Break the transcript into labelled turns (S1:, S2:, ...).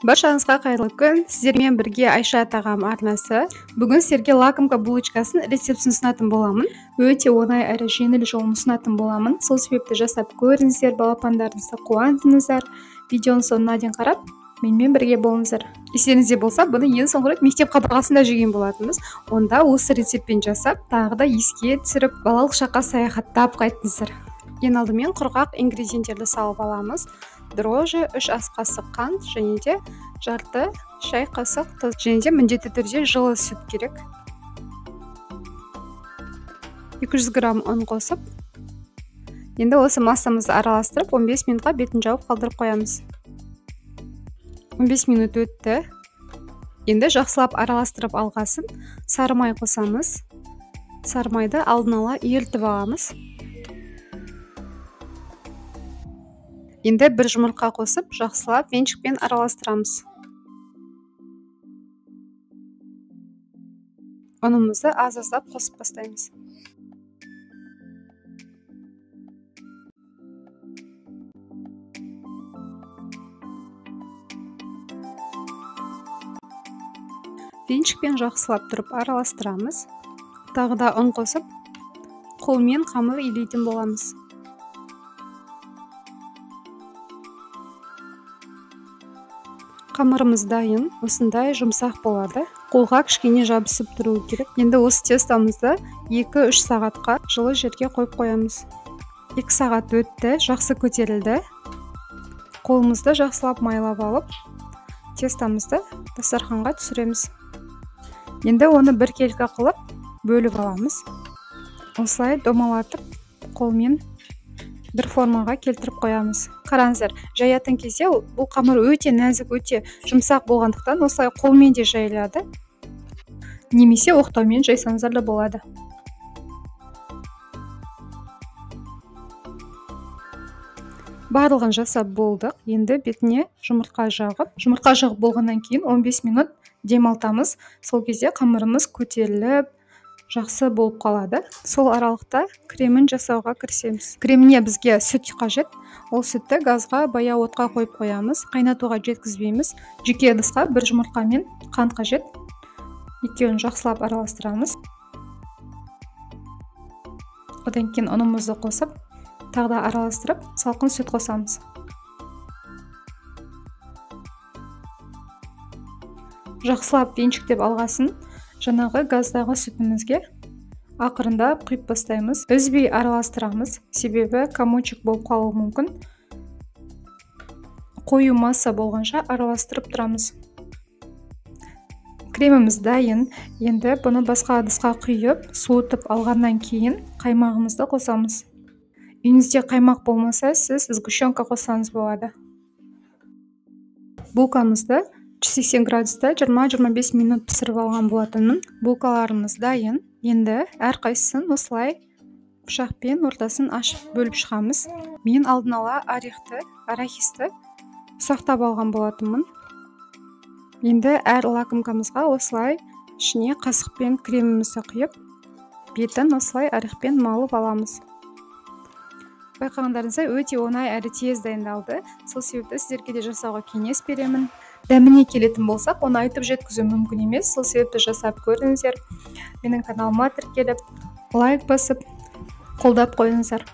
S1: Баршаңызға қайырлы күн. Сіздермен бірге Айша тағам арнасы. Бүгін сіздерге лакомка булочкасын рецептін ұсынатын боламын. Өте оңай әрі жеңіл жолын ұсынатын боламын. Сол себепті жасап көріңіздер, балапандарыңызды қуантыңыздар. Видеоның соңына дейін қарап, менімен бірге болыңыздар. Естеріңізде болса, бұны ең соңғы рет мектеп қабырғасында жеген болатынбыз. Онда осы рецептпен жасап, тағы да еске түсіріп, балалық шаққа саяхаттап қайтыңыздар. Ең алдымен құрғақ ингредиенттерді салып аламыз. Дрожжи, 3 ас қасық қант және де жарты шай қасық тұз және де міндетті түрде жылы сүт керек. 200 грамм ұн қосып, енді осы массамызды араластырып 15 минутқа бетін жауып қалдырып қоямыз. 15 минут өтті. Енді жақсылап араластырып алғасын сары май қосамыз. Сары майды алдын ала ерітіп аламыз. Енді бір жұмыртқа қосып, жақсылап венчикпен араластырамыз. Ұнымызды аз-аздап қосып бастаймыз. Венчикпен жақсылап тұрып араластырамыз. Тағы да ұн қосып, қолмен қамыр илейтін боламыз. Қамырымыз дайын, осындай жұмсақ болады. Қолға кішкене жабысып тұруы керек. Енді осы тестамызды 2-3 сағатқа жылы жерге қойып қоямыз. 2 сағат өтті, жақсы көтерілді. Қолымызды жақсылап майлап алып, тестамызды дастарханға түсіреміз. Енді оны біркелкі қылып бөліп аламыз. Осылай домалатып, қолмен бір формаға келтіріп қоямыз. Қараңыздар, жаятын кезде бұл қамыр өте нәзік, өте жұмсақ болғандықтан осылай қолмен де жайылады. Немесе оқтаумен жайсаңыздар да болады. Барлығын жасап болдық. Енді бетіне жұмыртқа жағып болғаннан кейін 15 минут демалтамыз. Сол кезде қамырымыз көтеріліп, жақсы болып қалады. Сол аралықта кремін жасауға кірісеміз. Креміне бізге сүт қажет. Ол сүтті газға баяу отқа қойып қоямыз. Қайнатуға жеткізбейміз. Жеке ыдысқа бір жұмыртқа мен қант қажет. Екеуін жақсылап араластырамыз. Одан кейін ұнымызды қосып, тағы да араластырып, салқын сүт қосамыз. Жақсылап венчиктеп алғасын жаңағы газдағы сүтімізге ақырындап құйып бастаймыз. Үзбей араластырамыз, себебі комочек болып қалуы мүмкін. Қою масса болғанша араластырып тұрамыз. Креміміз дайын. Енді бұны басқа ыдысқа құйып, суытып алғаннан кейін қаймағымызды қосамыз. Үйіңізде қаймақ болмаса, сіз сгущенка қоссаңыз болады. Булкамызды 180 градуста 20-25 минут пісіріп алған болатынмын. Булкаларымыз дайын. Енді әрқайсысын осылай пышақпен ортасын ашып бөліп шығамыз. Мен алдын ала арахисті ұсақтап алған болатынмын. Енді әр лакомкамызға осылай ішіне қасықпен кремімізді құйып, бетін осылай арахпен малып аламыз. Байқағандарыңыздай өте оңай әрі тез дайындалды. Сол себепті сіздерге де жасауға кеңес беремін. Дәміне келетін болсақ, оны айтып жеткізу мүмкін емес. Сол себепті жасап көріңіздер. Менің каналыма тіркеліп, лайк басып, қолдап қойыңыздар.